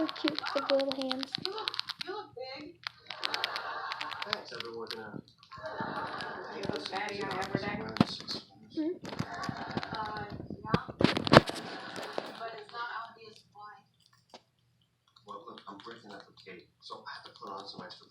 So cute with the little hands. You look big. Thanks. I've been working out. You look fatty on every day. Hmm? Yeah. But it's not obvious why. Well, look, I'm breaking up with Kate, so I have to put on some extra